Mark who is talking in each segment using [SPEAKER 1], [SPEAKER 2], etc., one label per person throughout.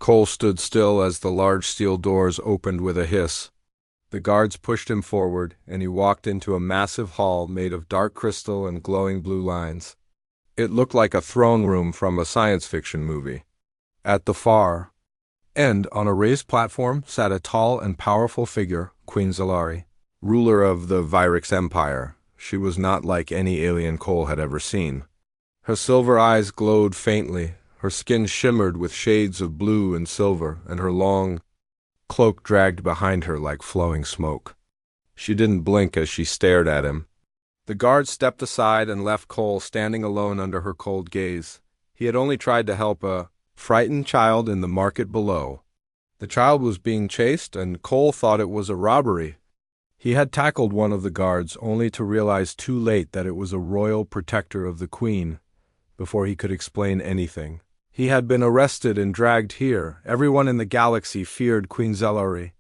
[SPEAKER 1] Cole stood still as the large steel doors opened with a hiss. The guards pushed him forward, and he walked into a massive hall made of dark crystal and glowing blue lines. It looked like a throne room from a science fiction movie. At the far end, on a raised platform, sat a tall and powerful figure, Queen Zalari, ruler of the Vyrix Empire. She was not like any alien Cole had ever seen. Her silver eyes glowed faintly, her skin shimmered with shades of blue and silver, and her long cloak dragged behind her like flowing smoke. She didn't blink as she stared at him. The guard stepped aside and left Cole standing alone under her cold gaze. He had only tried to help a frightened child in the market below. The child was being chased, and Cole thought it was a robbery. He had tackled one of the guards, only to realize too late that it was a royal protector of the queen, before he could explain anything. He had been arrested and dragged here. Everyone in the galaxy feared Queen Zalari.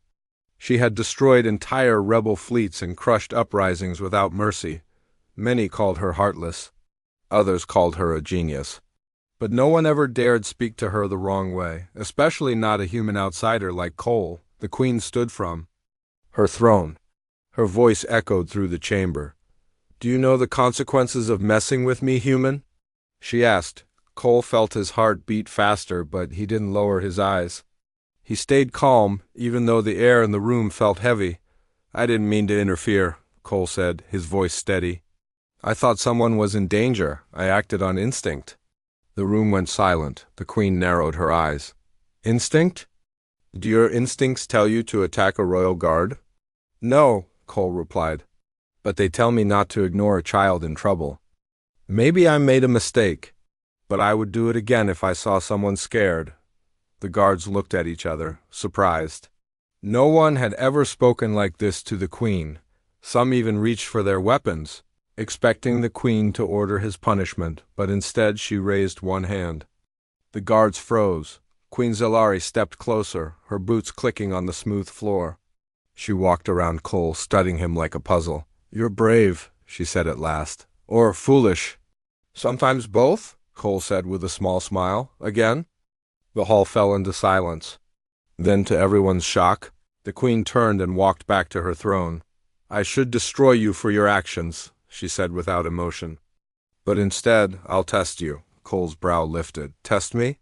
[SPEAKER 1] She had destroyed entire rebel fleets and crushed uprisings without mercy. Many called her heartless. Others called her a genius. But no one ever dared speak to her the wrong way, especially not a human outsider like Cole, the queen stood from her throne. Her voice echoed through the chamber. "Do you know the consequences of messing with me, human?" she asked. Cole felt his heart beat faster, but he didn't lower his eyes. He stayed calm, even though the air in the room felt heavy. "I didn't mean to interfere," Cole said, his voice steady. "I thought someone was in danger. I acted on instinct." The room went silent. The queen narrowed her eyes. "Instinct? Do your instincts tell you to attack a royal guard?" "No," Cole replied. "But they tell me not to ignore a child in trouble. Maybe I made a mistake, but I would do it again if I saw someone scared." The guards looked at each other, surprised. No one had ever spoken like this to the queen. Some even reached for their weapons, expecting the queen to order his punishment, but instead she raised one hand. The guards froze. Queen Zalari stepped closer, her boots clicking on the smooth floor. She walked around Cole, studying him like a puzzle. "You're brave," she said at last. "Or foolish." "Sometimes both," Cole said with a small smile. "Again?" The hall fell into silence. Then, to everyone's shock, the queen turned and walked back to her throne. "I should destroy you for your actions," she said without emotion. "But instead, I'll test you." Cole's brow lifted. "Test me?"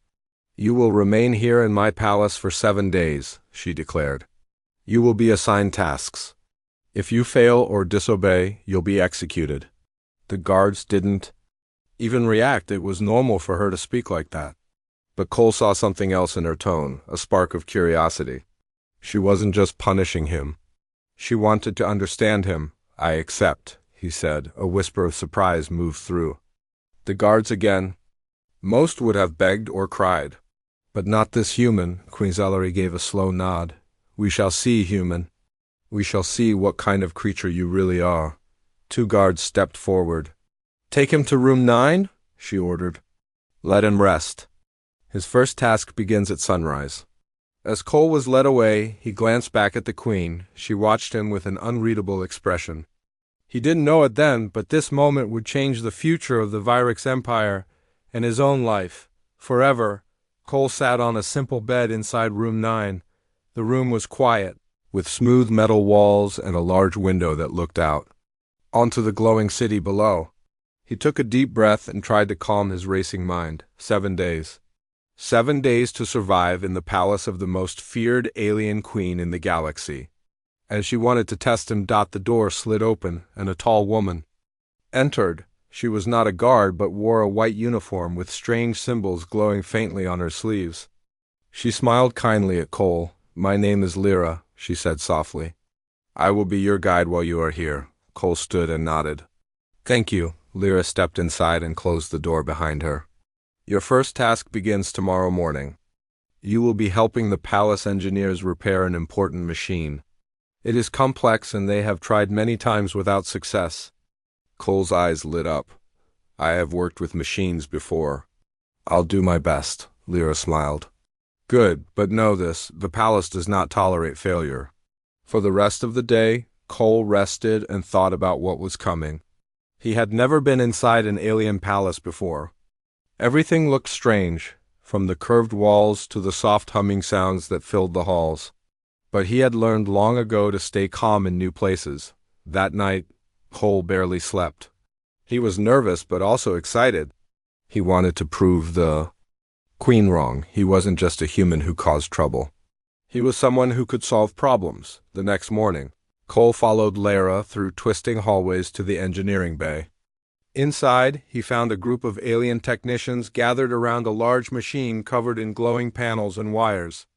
[SPEAKER 1] "You will remain here in my palace for 7 days," she declared. "You will be assigned tasks. If you fail or disobey, you'll be executed." The guards didn't even react. It was normal for her to speak like that. But Cole saw something else in her tone, a spark of curiosity. She wasn't just punishing him. She wanted to understand him. "I accept," he said. A whisper of surprise moved through the guards again. Most would have begged or cried. "But not this human," Queen Zalari gave a slow nod. "We shall see, human. We shall see what kind of creature you really are." 2 guards stepped forward. "Take him to room 9, she ordered. "Let him rest. His first task begins at sunrise." As Cole was led away, he glanced back at the queen. She watched him with an unreadable expression. He didn't know it then, but this moment would change the future of the Vyrix Empire and his own life. Forever. Cole sat on a simple bed inside room 9. The room was quiet, with smooth metal walls and a large window that looked out onto the glowing city below. He took a deep breath and tried to calm his racing mind. 7 days. 7 days to survive in the palace of the most feared alien queen in the galaxy. As she wanted to test him, the door slid open, and a tall woman entered. She was not a guard, but wore a white uniform with strange symbols glowing faintly on her sleeves. She smiled kindly at Cole. "My name is Lyra," she said softly. "I will be your guide while you are here." Cole stood and nodded. "Thank you." Lyra stepped inside and closed the door behind her. "Your first task begins tomorrow morning. You will be helping the palace engineers repair an important machine. It is complex, and they have tried many times without success." Cole's eyes lit up. "I have worked with machines before." "I'll do my best," Lyra smiled. "Good, but know this, the palace does not tolerate failure." For the rest of the day, Cole rested and thought about what was coming. He had never been inside an alien palace before. Everything looked strange. from the curved walls to the soft humming sounds that filled the halls. But he had learned long ago to stay calm in new places. That night, Cole barely slept. He was nervous but also excited. He wanted to prove the Queen wrong. He wasn't just a human who caused trouble. He was someone who could solve problems. The next morning, Cole followed Lara through twisting hallways to the engineering bay. Inside, he found a group of alien technicians gathered around a large machine covered in glowing panels and wires.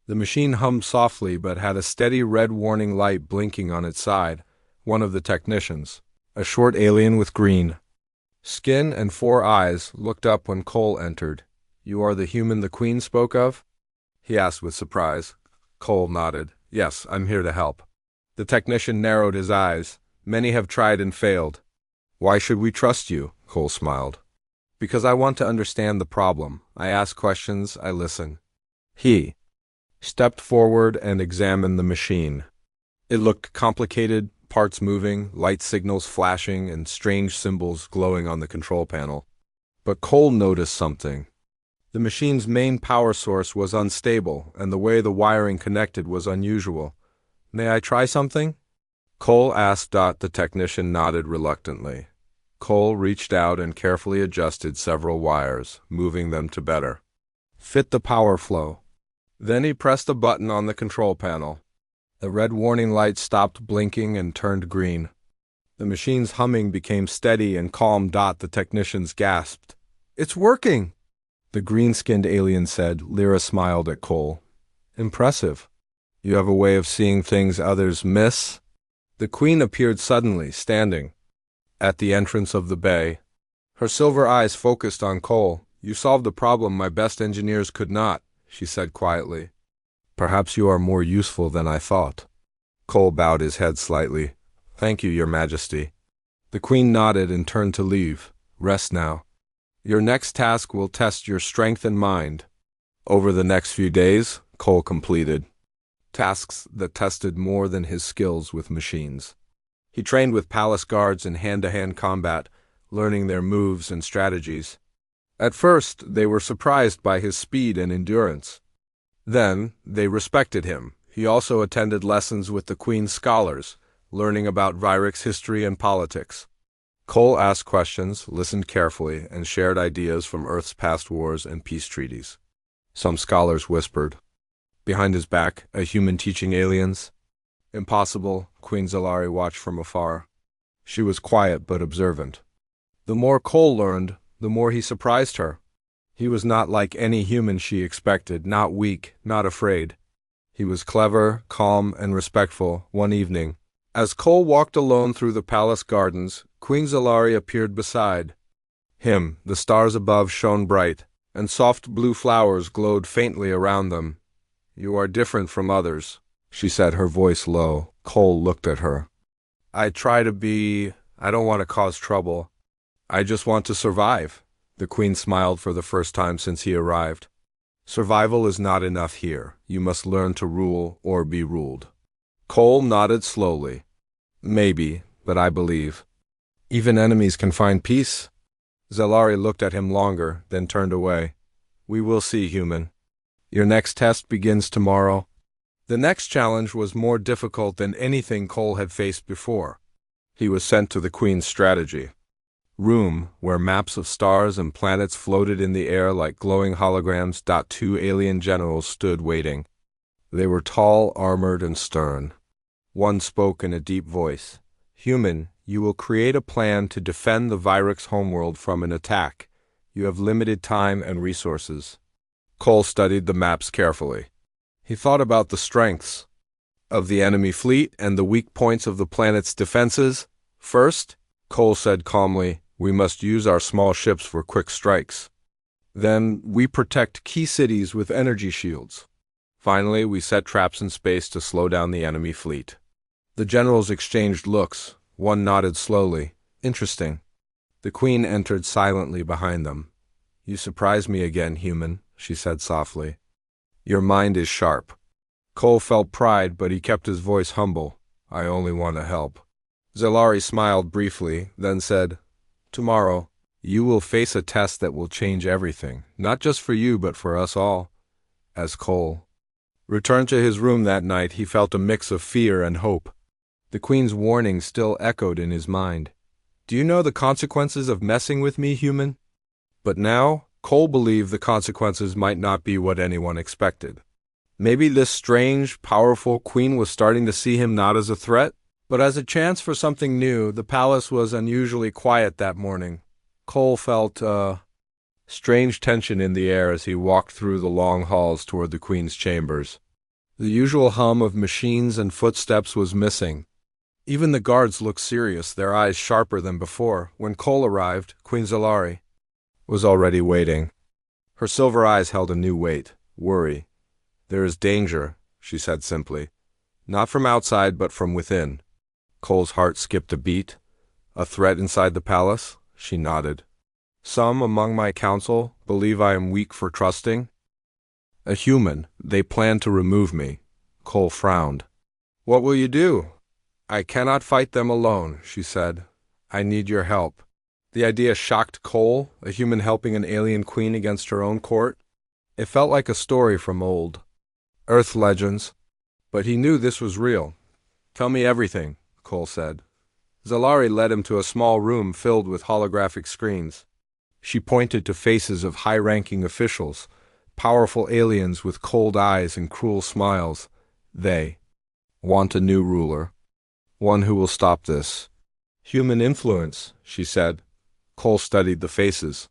[SPEAKER 1] The machine hummed softly but had a steady red warning light blinking on its side. One of the technicians, a short alien with green skin and 4 eyes, looked up when Cole entered. "You are the human the Queen spoke of?" he asked with surprise. Cole nodded. "Yes, I'm here to help." The technician narrowed his eyes. "Many have tried and failed." "Why should we trust you?" Cole smiled. "Because I want to understand the problem. I ask questions, I listen." He stepped forward and examined the machine. It looked complicated, parts moving, light signals flashing, and strange symbols glowing on the control panel. But Cole noticed something. The machine's main power source was unstable, and the way the wiring connected was unusual. "May I try something?" Cole asked. The technician nodded reluctantly. Cole reached out and carefully adjusted several wires, moving them to better fit the power flow. Then he pressed a button on the control panel. The red warning light stopped blinking and turned green. The machine's humming became steady and calm. The technicians gasped. "It's working!" The green-skinned alien said. Lyra smiled at Cole. "Impressive. You have a way of seeing things others miss." The Queen appeared suddenly, standing at the entrance of the bay. Her silver eyes focused on Cole. "You solved a problem my best engineers could not," she said quietly. "Perhaps you are more useful than I thought." Cole bowed his head slightly. "Thank you, Your Majesty." The Queen nodded and turned to leave. "Rest now. Your next task will test your strength and mind." Over the next few days, Cole completed tasks that tested more than his skills with machines. He trained with palace guards in hand-to-hand combat, learning their moves and strategies. At first, they were surprised by his speed and endurance. Then, they respected him. He also attended lessons with the Queen's scholars, learning about Vyrex's history and politics. Cole asked questions, listened carefully, and shared ideas from Earth's past wars and peace treaties. Some scholars whispered behind his back, "A human teaching aliens?" "Impossible," Queen Zalari watched from afar. She was quiet but observant. The more Cole learned, the more he surprised her. He was not like any human she expected, not weak, not afraid. He was clever, calm, and respectful. One evening, as Cole walked alone through the palace gardens, Queen Zalari appeared beside him. The stars above shone bright, and soft blue flowers glowed faintly around them. "You are different from others," she said, her voice low. Cole looked at her. I don't want to cause trouble. I just want to survive." The Queen smiled for the first time since he arrived. "Survival is not enough here. You must learn to rule or be ruled." Cole nodded slowly. "Maybe, but I believe even enemies can find peace." Zalari looked at him longer, then turned away. "We will see, human. Your next test begins tomorrow." The next challenge was more difficult than anything Cole had faced before. He was sent to the Queen's strategy room, where maps of stars and planets floated in the air like glowing holograms. 2 alien generals stood waiting. They were tall, armored, and stern. One spoke in a deep voice. "Human, you will create a plan to defend the Vyrex homeworld from an attack. You have limited time and resources." Cole studied the maps carefully. He thought about the strengths of the enemy fleet and the weak points of the planet's defenses. "First," Cole said calmly, "we must use our small ships for quick strikes. Then, we protect key cities with energy shields. Finally, we set traps in space to slow down the enemy fleet." The generals exchanged looks. One nodded slowly. "Interesting." The Queen entered silently behind them. "You surprise me again, human," she said softly. "Your mind is sharp." Cole felt pride, but he kept his voice humble. "I only want to help." Zalari smiled briefly, then said, "Tomorrow, You will face a test that will change everything, not just for you but for us all. As Cole returned to his room that night, he felt a mix of fear and hope. The Queen's warning still echoed in his mind. Do you know the consequences of messing with me, human? But now, Cole believed the consequences might not be what anyone expected. Maybe this strange, powerful queen was starting to see him not as a threat, but as a chance for something new. The palace was unusually quiet that morning. Cole felt strange tension in the air as he walked through the long halls toward the Queen's chambers. The usual hum of machines and footsteps was missing. Even the guards looked serious, their eyes sharper than before. When Cole arrived, Queen Zalari was already waiting. Her silver eyes held a new weight, worry. There is danger, she said simply. Not from outside, but from within. Cole's heart skipped a beat. A threat inside the palace? She nodded. Some among my council believe I am weak for trusting. A human. They plan to remove me. Cole frowned. What will you do? I cannot fight them alone, she said. I need your help. The idea shocked Cole, a human helping an alien queen against her own court. It felt like a story from old Earth legends, but he knew this was real. Tell me everything, Cole said. Zalari led him to a small room filled with holographic screens. She pointed to faces of high-ranking officials, powerful aliens with cold eyes and cruel smiles. They want a new ruler, one who will stop this. Human influence, she said. Cole studied the faces.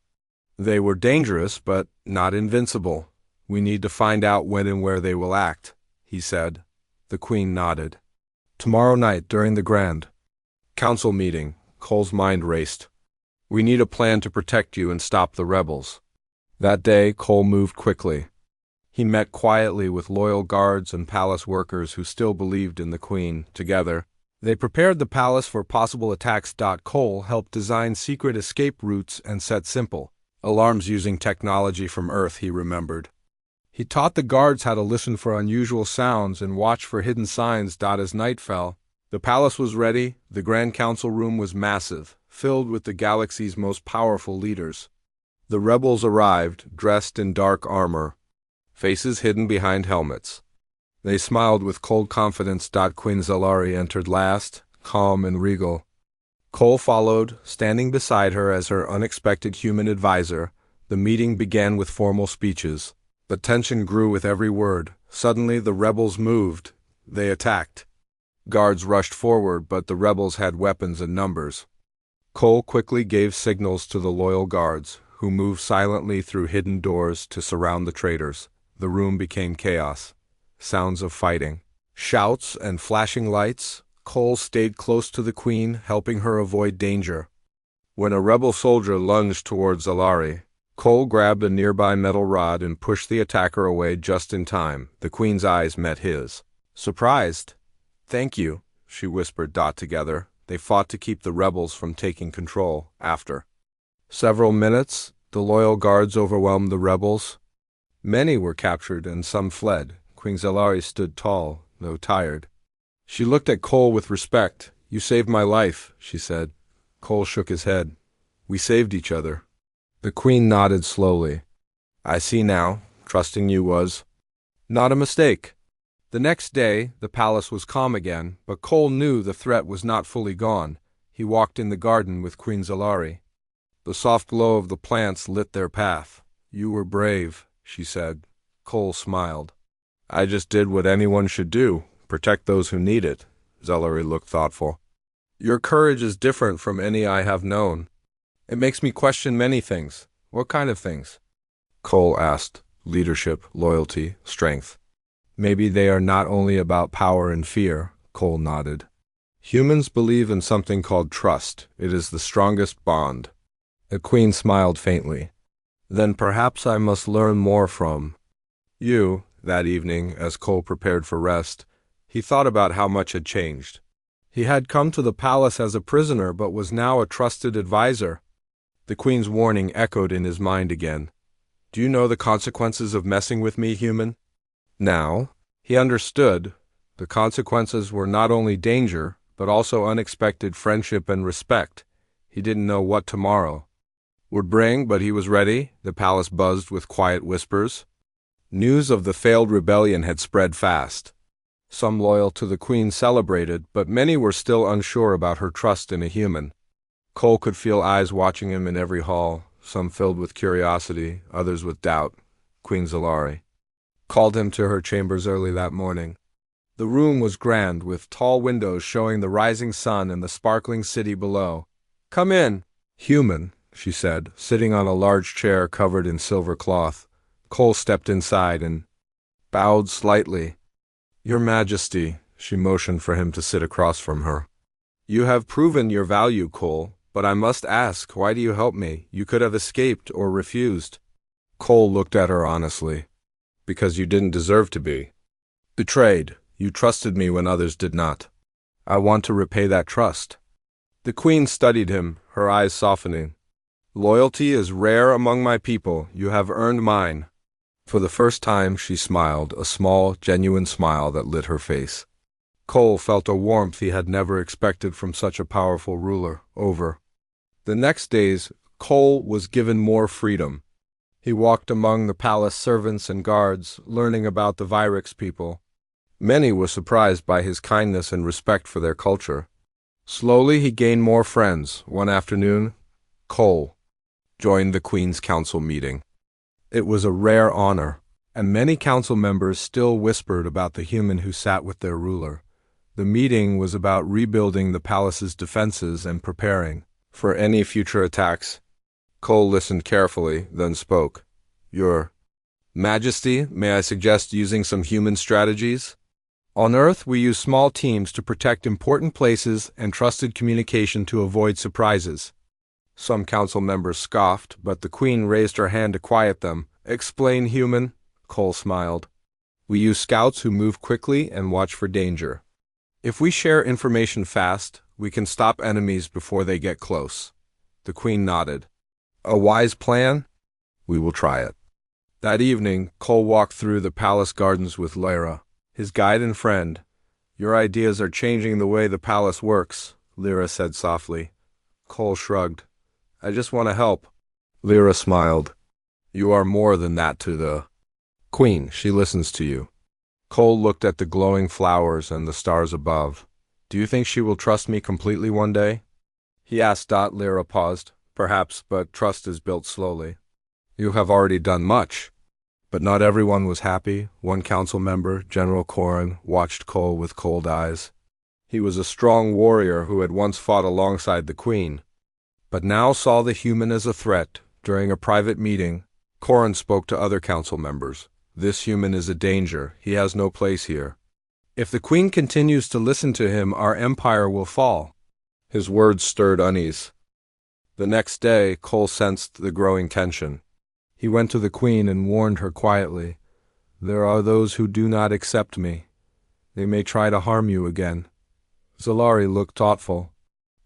[SPEAKER 1] They were dangerous, but not invincible. We need to find out when and where they will act, he said. The Queen nodded. Tomorrow night, during the Grand Council meeting, Cole's mind raced. We need a plan to protect you and stop the rebels. That day, Cole moved quickly. He met quietly with loyal guards and palace workers who still believed in the Queen. Together, they prepared the palace for possible attacks. Cole helped design secret escape routes and set simple alarms using technology from Earth, he remembered. He taught the guards how to listen for unusual sounds and watch for hidden signs. As night fell, the palace was ready. The Grand Council room was massive, filled with the galaxy's most powerful leaders. The rebels arrived, dressed in dark armor, faces hidden behind helmets. They smiled with cold confidence. Queen Zalari entered last, calm and regal. Cole followed, standing beside her as her unexpected human advisor. The meeting began with formal speeches. The tension grew with every word. Suddenly the rebels moved. They attacked. Guards rushed forward, but the rebels had weapons in numbers. Cole quickly gave signals to the loyal guards, who moved silently through hidden doors to surround the traitors. The room became chaos. Sounds of fighting, shouts and flashing lights. Cole stayed close to the Queen, helping her avoid danger. When a rebel soldier lunged towards Zalari, Cole grabbed a nearby metal rod and pushed the attacker away just in time. The Queen's eyes met his. Surprised. Thank you, she whispered. Together, they fought to keep the rebels from taking control. After several minutes, the loyal guards overwhelmed the rebels. Many were captured and some fled. Queen Zalari stood tall, though tired. She looked at Cole with respect. You saved my life, she said. Cole shook his head. We saved each other. The Queen nodded slowly. I see now. Trusting you was not a mistake. The next day, the palace was calm again, but Cole knew the threat was not fully gone. He walked in the garden with Queen Zalari. The soft glow of the plants lit their path. You were brave, she said. Cole smiled. I just did what anyone should do, protect those who need it. Zalari looked thoughtful. Your courage is different from any I have known. It makes me question many things. What kind of things? Cole asked. Leadership, loyalty, strength. Maybe they are not only about power and fear, Cole nodded. Humans believe in something called trust. It is the strongest bond. The Queen smiled faintly. Then perhaps I must learn more from you. That evening, as Cole prepared for rest, he thought about how much had changed. He had come to the palace as a prisoner, but was now a trusted advisor. The Queen's warning echoed in his mind again. Do you know the consequences of messing with me, human? Now, he understood. The consequences were not only danger, but also unexpected friendship and respect. He didn't know what tomorrow would bring, but he was ready. The palace buzzed with quiet whispers. News of the failed rebellion had spread fast. Some loyal to the queen celebrated, but many were still unsure about her trust in a human. Cole could feel eyes watching him in every hall, some filled with curiosity, others with doubt. Queen Zalari called him to her chambers early that morning. The room was grand, with tall windows showing the rising sun and the sparkling city below. "Come in, human," she said, sitting on a large chair covered in silver cloth. Cole stepped inside and bowed slightly. "Your Majesty," she motioned for him to sit across from her. "You have proven your value, Cole, but I must ask, why do you help me? You could have escaped or refused." Cole looked at her honestly. "Because you didn't deserve to be betrayed. You trusted me when others did not. I want to repay that trust." The queen studied him, her eyes softening. "Loyalty is rare among my people. You have earned mine." For the first time she smiled, a small, genuine smile that lit her face. Cole felt a warmth he had never expected from such a powerful ruler. Over the next days, Cole was given more freedom. He walked among the palace servants and guards, learning about the Vyrix people. Many were surprised by his kindness and respect for their culture. Slowly he gained more friends. One afternoon, Cole joined the Queen's council meeting. It was a rare honor, and many council members still whispered about the human who sat with their ruler. The meeting was about rebuilding the palace's defenses and preparing for any future attacks. Cole listened carefully, then spoke. "Your Majesty, may I suggest using some human strategies? On Earth, we use small teams to protect important places and trusted communication to avoid surprises." Some council members scoffed, but the Queen raised her hand to quiet them. "Explain, human," Cole smiled. "We use scouts who move quickly and watch for danger. If we share information fast, we can stop enemies before they get close." The Queen nodded. "A wise plan? We will try it." That evening, Cole walked through the palace gardens with Lyra, his guide and friend. "Your ideas are changing the way the palace works," Lyra said softly. Cole shrugged. "I just want to help." Lyra smiled. "You are more than that to the Queen. She listens to you." Cole looked at the glowing flowers and the stars above. "Do you think she will trust me completely one day?" he asked. Lyra paused. "Perhaps, but trust is built slowly. You have already done much." But not everyone was happy. One council member, General Corin, watched Cole with cold eyes. He was a strong warrior who had once fought alongside the Queen, but now saw the human as a threat. During a private meeting, Corin spoke to other council members. "This human is a danger. He has no place here. If the Queen continues to listen to him, our empire will fall." His words stirred unease. The next day, Cole sensed the growing tension. He went to the Queen and warned her quietly. "There are those who do not accept me. They may try to harm you again." Zalari looked thoughtful.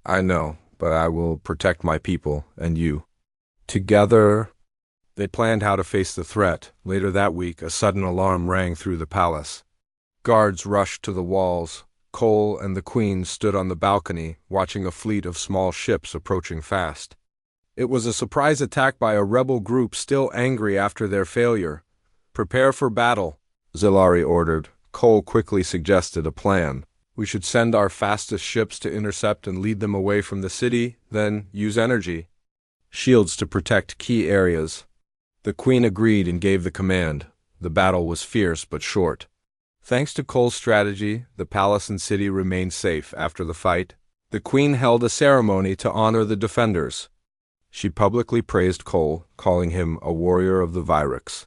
[SPEAKER 1] "I know, but I will protect my people and you." Together, they planned how to face the threat. Later that week, a sudden alarm rang through the palace. Guards rushed to the walls. Cole and the Queen stood on the balcony, watching a fleet of small ships approaching fast. It was a surprise attack by a rebel group still angry after their failure. "Prepare for battle," Zalari ordered. Cole quickly suggested a plan. "We should send our fastest ships to intercept and lead them away from the city, then use energy shields to protect key areas." The Queen agreed and gave the command. The battle was fierce but short. Thanks to Cole's strategy, the palace and city remained safe after the fight. The Queen held a ceremony to honor the defenders. She publicly praised Cole, calling him a warrior of the Vyrix.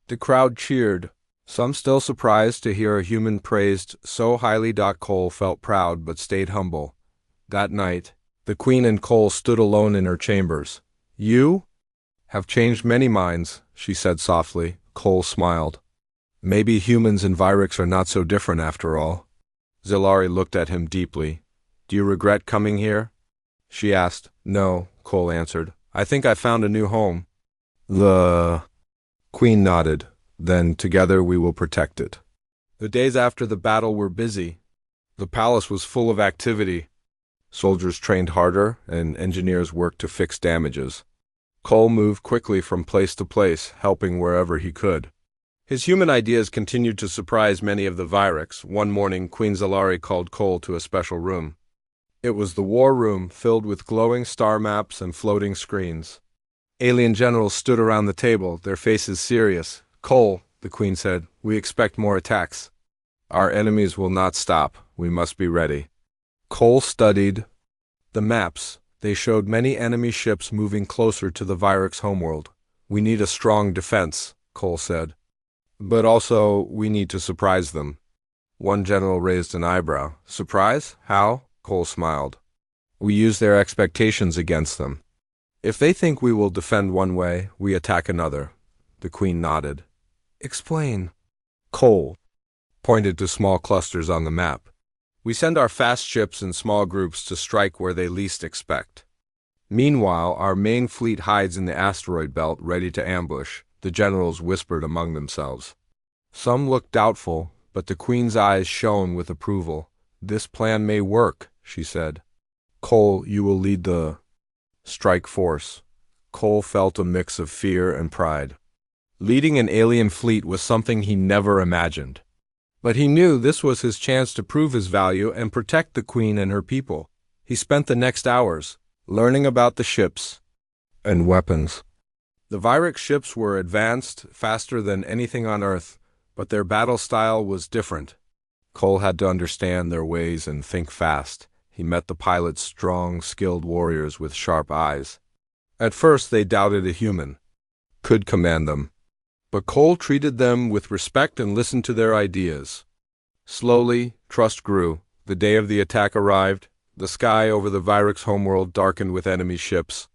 [SPEAKER 1] The crowd cheered, some still surprised to hear a human praised so highly. Cole felt proud but stayed humble. That night, the Queen and Cole stood alone in her chambers. "You have changed many minds," she said softly. Cole smiled. "Maybe humans and Vyrix are not so different after all." Zalari looked at him deeply. "Do you regret coming here?" she asked. "No," Cole answered. "I think I found a new home." The Queen nodded. "Then together we will protect it." The days after the battle were busy. The palace was full of activity. Soldiers trained harder, and engineers worked to fix damages. Cole moved quickly from place to place, helping wherever he could. His human ideas continued to surprise many of the Virax. One morning, Queen Zalari called Cole to a special room. It was the war room, filled with glowing star maps and floating screens. Alien generals stood around the table, their faces serious. "Cole," the Queen said, "we expect more attacks. Our enemies will not stop. We must be ready." Cole studied the maps. They showed many enemy ships moving closer to the Virax homeworld. "We need a strong defense," Cole said. "But also, we need to surprise them." One general raised an eyebrow. "Surprise? How?" Cole smiled. "We use their expectations against them. If they think we will defend one way, we attack another." The Queen nodded. "Explain." Cole pointed to small clusters on the map. "We send our fast ships in small groups to strike where they least expect. Meanwhile, our main fleet hides in the asteroid belt, ready to ambush," the generals whispered among themselves. Some looked doubtful, but the Queen's eyes shone with approval. "This plan may work," she said. "Cole, you will lead the strike force." Cole felt a mix of fear and pride. Leading an alien fleet was something he never imagined. But he knew this was his chance to prove his value and protect the Queen and her people. He spent the next hours learning about the ships and weapons. The Virax ships were advanced, faster than anything on Earth, but their battle style was different. Cole had to understand their ways and think fast. He met the pilots, strong, skilled warriors with sharp eyes. At first they doubted a human could command them. But Cole treated them with respect and listened to their ideas. Slowly, trust grew. The day of the attack arrived. The sky over the Virax homeworld darkened with enemy ships.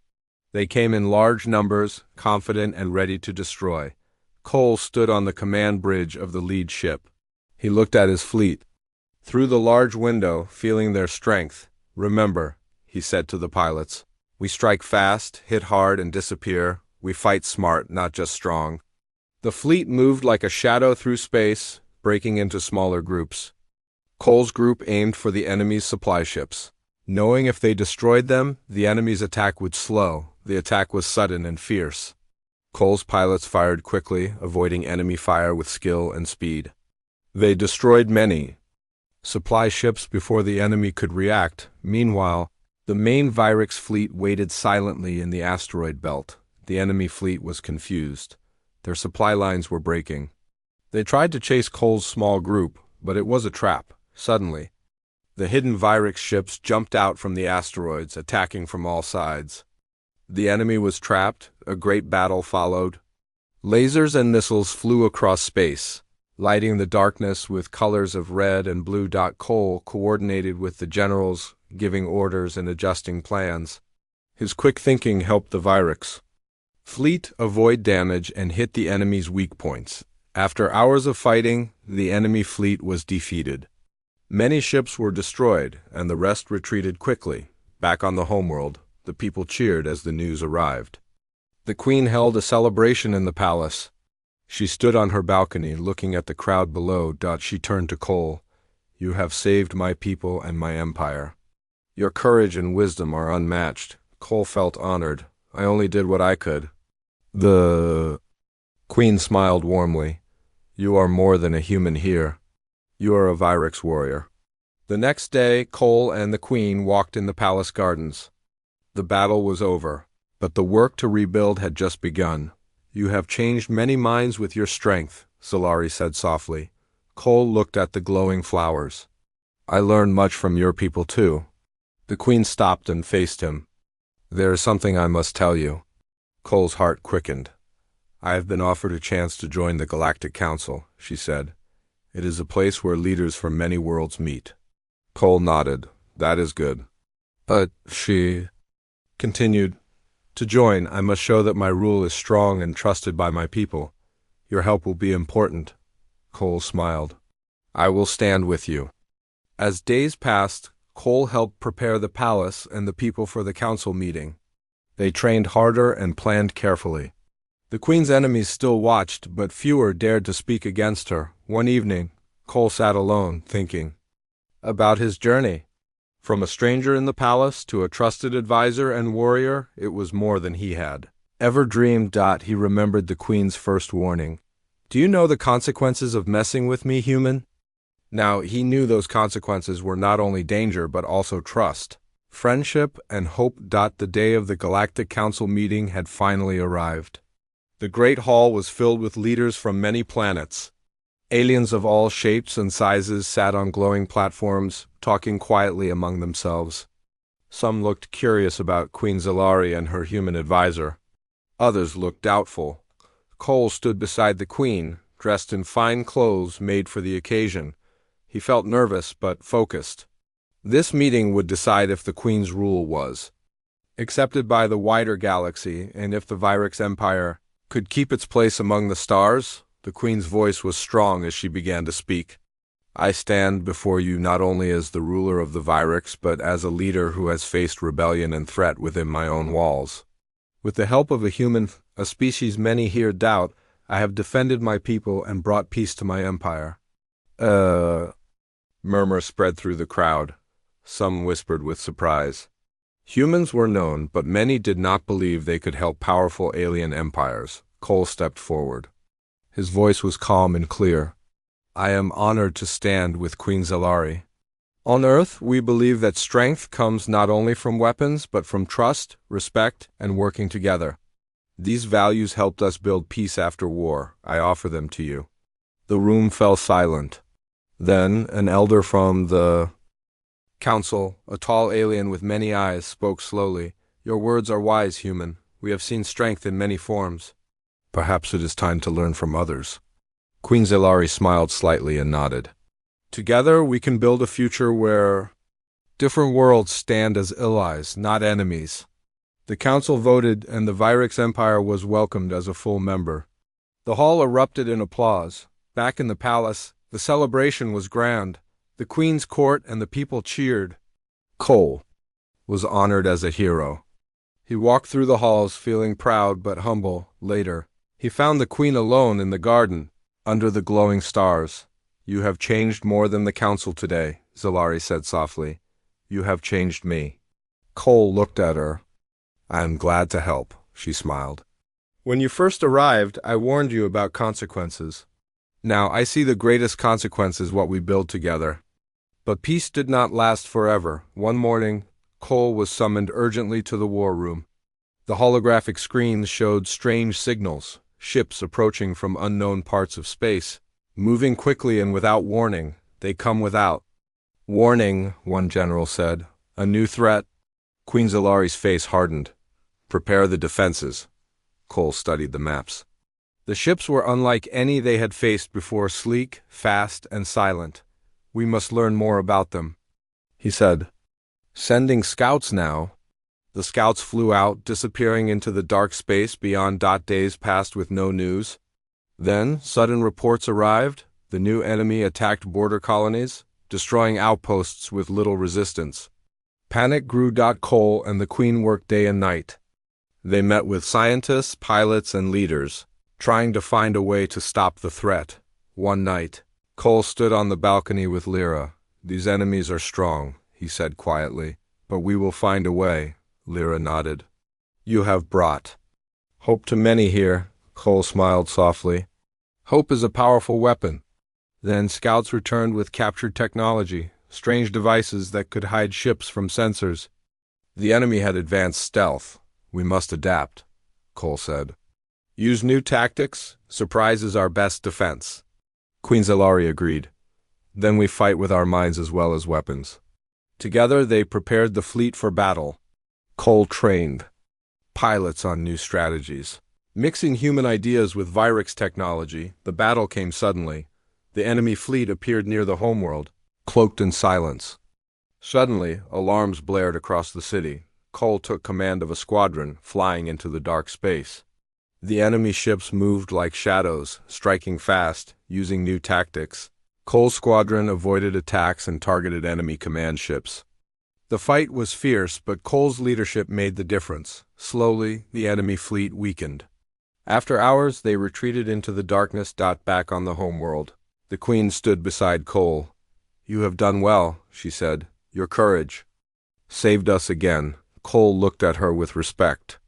[SPEAKER 1] They came in large numbers, confident and ready to destroy. Cole stood on the command bridge of the lead ship. He looked at his fleet through the large window, feeling their strength. "Remember," he said to the pilots, "we strike fast, hit hard, and disappear. We fight smart, not just strong." The fleet moved like a shadow through space, breaking into smaller groups. Cole's group aimed for the enemy's supply ships. Knowing if they destroyed them, the enemy's attack would slow. The attack was sudden and fierce. Cole's pilots fired quickly, avoiding enemy fire with skill and speed. They destroyed many supply ships before the enemy could react. Meanwhile, the main Virax fleet waited silently in the asteroid belt. The enemy fleet was confused. Their supply lines were breaking. They tried to chase Cole's small group, but it was a trap. Suddenly, the hidden Virax ships jumped out from the asteroids, attacking from all sides. The enemy was trapped. A great battle followed. Lasers and missiles flew across space, lighting the darkness with colors of red and blue. Cole coordinated with the generals, giving orders and adjusting plans. His quick thinking helped the Virax fleet avoid damage and hit the enemy's weak points. After hours of fighting, the enemy fleet was defeated. Many ships were destroyed, and the rest retreated quickly. Back on the homeworld, the people cheered as the news arrived. The Queen held a celebration in the palace. She stood on her balcony, looking at the crowd below. She turned to Cole. "You have saved my people and my empire. Your courage and wisdom are unmatched." Cole felt honored. "I only did what I could." The Queen smiled warmly. "You are more than a human here. You are a Virax warrior." The next day, Cole and the Queen walked in the palace gardens. The battle was over, but the work to rebuild had just begun. "You have changed many minds with your strength," Zalari said softly. Cole looked at the glowing flowers. "I learned much from your people too." The Queen stopped and faced him. "There is something I must tell you." Cole's heart quickened. "I have been offered a chance to join the Galactic Council," she said. "It is a place where leaders from many worlds meet." Cole nodded. "That is good." "But," she continued, "to join, I must show that my rule is strong and trusted by my people. Your help will be important." Cole smiled. "I will stand with you." As days passed, Cole helped prepare the palace and the people for the council meeting. They trained harder and planned carefully. The Queen's enemies still watched, but fewer dared to speak against her. One evening, Cole sat alone, thinking about his journey. From a stranger in the palace to a trusted advisor and warrior, it was more than he had. Ever dreamed? He remembered the Queen's first warning. Do you know the consequences of messing with me, human? Now, he knew those consequences were not only danger but also trust, friendship, and hope. The day of the Galactic Council meeting had finally arrived. The Great Hall was filled with leaders from many planets. Aliens of all shapes and sizes sat on glowing platforms, talking quietly among themselves. Some looked curious about Queen Zalari and her human advisor. Others looked doubtful. Cole stood beside the Queen, dressed in fine clothes made for the occasion. He felt nervous but focused. This meeting would decide if the Queen's rule was accepted by the wider galaxy and if the Vyrix Empire could keep its place among the stars. The Queen's voice was strong as she began to speak. I stand before you not only as the ruler of the Vyrix, but as a leader who has faced rebellion and threat within my own walls. With the help of a human, a species many here doubt, I have defended my people and brought peace to my empire. Murmurs spread through the crowd. Some whispered with surprise. Humans were known, but many did not believe they could help powerful alien empires. Cole stepped forward. His voice was calm and clear. I am honored to stand with Queen Zalari. On Earth, we believe that strength comes not only from weapons, but from trust, respect, and working together. These values helped us build peace after war. I offer them to you. The room fell silent. Then, an elder from the council, a tall alien with many eyes, spoke slowly. Your words are wise, human. We have seen strength in many forms. Perhaps it is time to learn from others. Queen Zalari smiled slightly and nodded. Together, we can build a future where different worlds stand as allies, not enemies. The council voted, and the Vyrix Empire was welcomed as a full member. The hall erupted in applause. Back in the palace, the celebration was grand. The Queen's court and the people cheered. Cole was honored as a hero. He walked through the halls feeling proud but humble. Later, he found the Queen alone in the garden, under the glowing stars. You have changed more than the council today, Zalari said softly. You have changed me. Cole looked at her. I am glad to help, she smiled. When you first arrived, I warned you about consequences. Now I see the greatest consequences what we build together. But peace did not last forever. One morning, Cole was summoned urgently to the war room. The holographic screens showed strange signals, ships approaching from unknown parts of space. Moving quickly and without warning, they come without warning, one general said. A new threat? Queen Zalari's face hardened. Prepare the defenses. Cole studied the maps. The ships were unlike any they had faced before, sleek, fast, and silent. We must learn more about them, he said. Sending scouts now. The scouts flew out, disappearing into the dark space beyond. Days passed with no news. Then, sudden reports arrived. The new enemy attacked border colonies, destroying outposts with little resistance. Panic grew. Cole and the Queen worked day and night. They met with scientists, pilots, and leaders, trying to find a way to stop the threat. One night, Cole stood on the balcony with Lyra. These enemies are strong, he said quietly, but we will find a way. Lyra nodded. You have brought hope to many here, Cole smiled softly. Hope is a powerful weapon. Then scouts returned with captured technology, strange devices that could hide ships from sensors. The enemy had advanced stealth. We must adapt, Cole said. Use new tactics. Surprise is our best defense. Queen Zalari agreed. Then we fight with our minds as well as weapons. Together they prepared the fleet for battle. Cole trained pilots on new strategies. Mixing human ideas with Vyrix technology, the battle came suddenly. The enemy fleet appeared near the homeworld, cloaked in silence. Suddenly, alarms blared across the city. Cole took command of a squadron, flying into the dark space. The enemy ships moved like shadows, striking fast, using new tactics. Cole's squadron avoided attacks and targeted enemy command ships. The fight was fierce, but Cole's leadership made the difference. Slowly, the enemy fleet weakened. After hours, they retreated into the darkness. Back on the homeworld, the Queen stood beside Cole. You have done well, she said. Your courage saved us again. Cole looked at her with respect.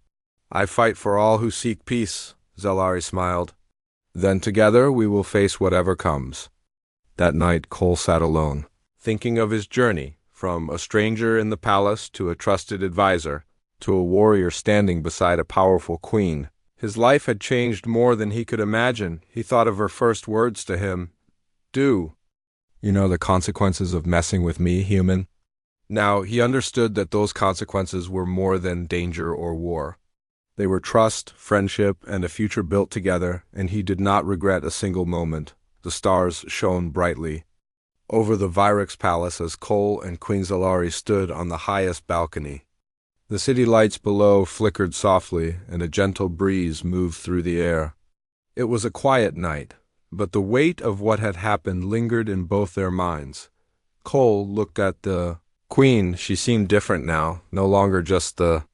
[SPEAKER 1] I fight for all who seek peace, Zellari smiled. Then together we will face whatever comes. That night Cole sat alone, thinking of his journey, from a stranger in the palace to a trusted advisor, to a warrior standing beside a powerful queen. His life had changed more than he could imagine. He thought of her first words to him. "Do you know the consequences of messing with me, human?" Now, he understood that those consequences were more than danger or war. They were trust, friendship, and a future built together, and he did not regret a single moment. The stars shone brightly over the Vyrix Palace as Cole and Queen Zellari stood on the highest balcony. The city lights below flickered softly, and a gentle breeze moved through the air. It was a quiet night, but the weight of what had happened lingered in both their minds. Cole looked at the queen. She seemed different now, no longer just the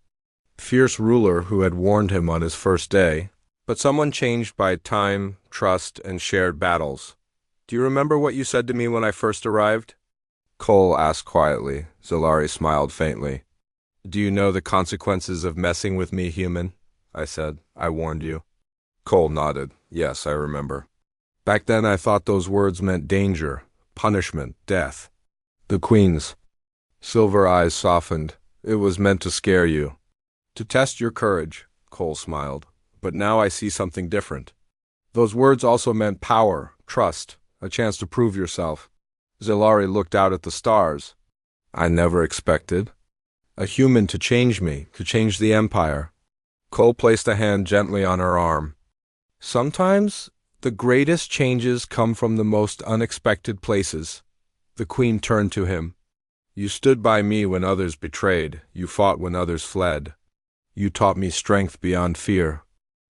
[SPEAKER 1] fierce ruler who had warned him on his first day, but someone changed by time, trust, and shared battles. "Do you remember what you said to me when I first arrived?" Cole asked quietly. Zellari smiled faintly. "Do you know the consequences of messing with me, human?" I said. "I warned you." Cole nodded. "Yes, I remember. Back then I thought those words meant danger, punishment, death." The queen's silver eyes softened. "It was meant to scare you, to test your courage," Cole smiled. "But now I see something different. Those words also meant power, trust, a chance to prove yourself." Zellari looked out at the stars. "I never expected a human to change me, to change the Empire." Cole placed a hand gently on her arm. "Sometimes the greatest changes come from the most unexpected places." The queen turned to him. "You stood by me when others betrayed. You fought when others fled. You taught me strength beyond fear."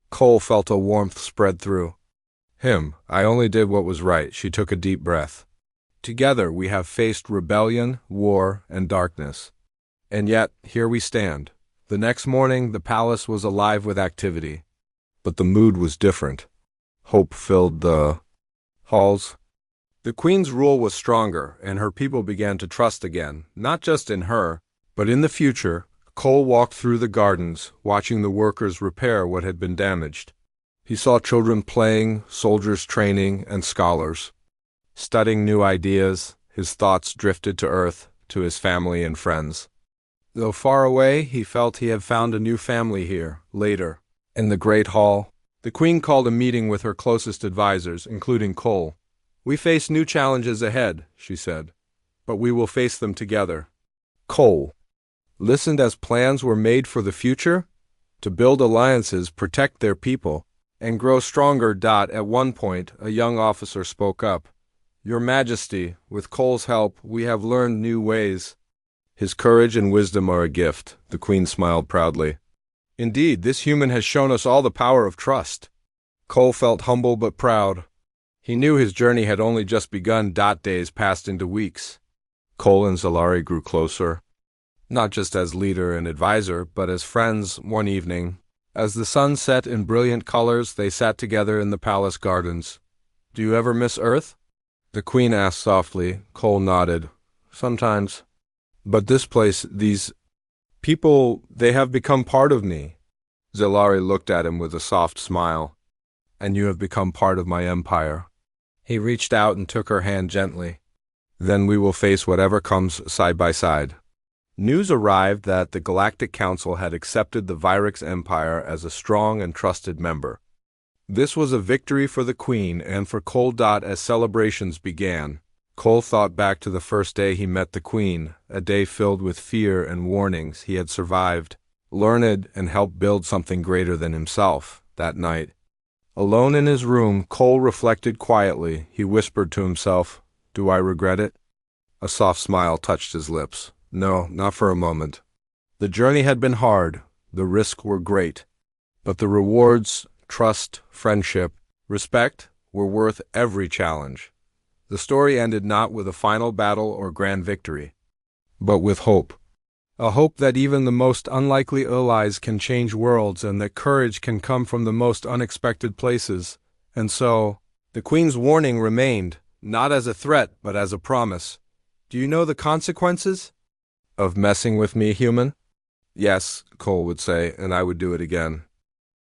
[SPEAKER 1] Cole felt a warmth spread through him. "I only did what was right." She took a deep breath. "Together we have faced rebellion, war, and darkness. And yet, here we stand." The next morning, the palace was alive with activity. But the mood was different. Hope filled the halls. The queen's rule was stronger, and her people began to trust again, not just in her, but in the future. Cole walked through the gardens, watching the workers repair what had been damaged. He saw children playing, soldiers training, and scholars studying new ideas. His thoughts drifted to Earth, to his family and friends. Though far away, he felt he had found a new family here. Later, in the great hall, the queen called a meeting with her closest advisors, including Cole. "We face new challenges ahead," she said, "but we will face them together." Cole listened as plans were made for the future, to build alliances, protect their people, and grow stronger. At one point, a young officer spoke up. "Your Majesty, with Cole's help, we have learned new ways." "His courage and wisdom are a gift," the queen smiled proudly. "Indeed, this human has shown us all the power of trust." Cole felt humble but proud. He knew his journey had only just begun. Days passed into weeks. Cole and Zellari grew closer, not just as leader and advisor, but as friends. One evening, as the sun set in brilliant colors, they sat together in the palace gardens. "Do you ever miss Earth?" the queen asked softly. Cole nodded. "Sometimes. But this place, these people, they have become part of me." Zellari looked at him with a soft smile. "And you have become part of my empire." He reached out and took her hand gently. "Then we will face whatever comes side by side." News arrived that the Galactic Council had accepted the Vyrix Empire as a strong and trusted member. This was a victory for the Queen and for Cole. As celebrations began, Cole thought back to the first day he met the Queen, a day filled with fear and warnings. He had survived, learned, and helped build something greater than himself. That night, alone in his room, Cole reflected quietly. He whispered to himself, "Do I regret it?" A soft smile touched his lips. No, not for a moment. The journey had been hard, the risks were great, but the rewards, trust, friendship, respect, were worth every challenge. The story ended not with a final battle or grand victory, but with hope. A hope that even the most unlikely allies can change worlds, and that courage can come from the most unexpected places. And so, the Queen's warning remained, not as a threat, but as a promise. "Do you know the consequences of messing with me, human?" Yes, Cole would say, and I would do it again.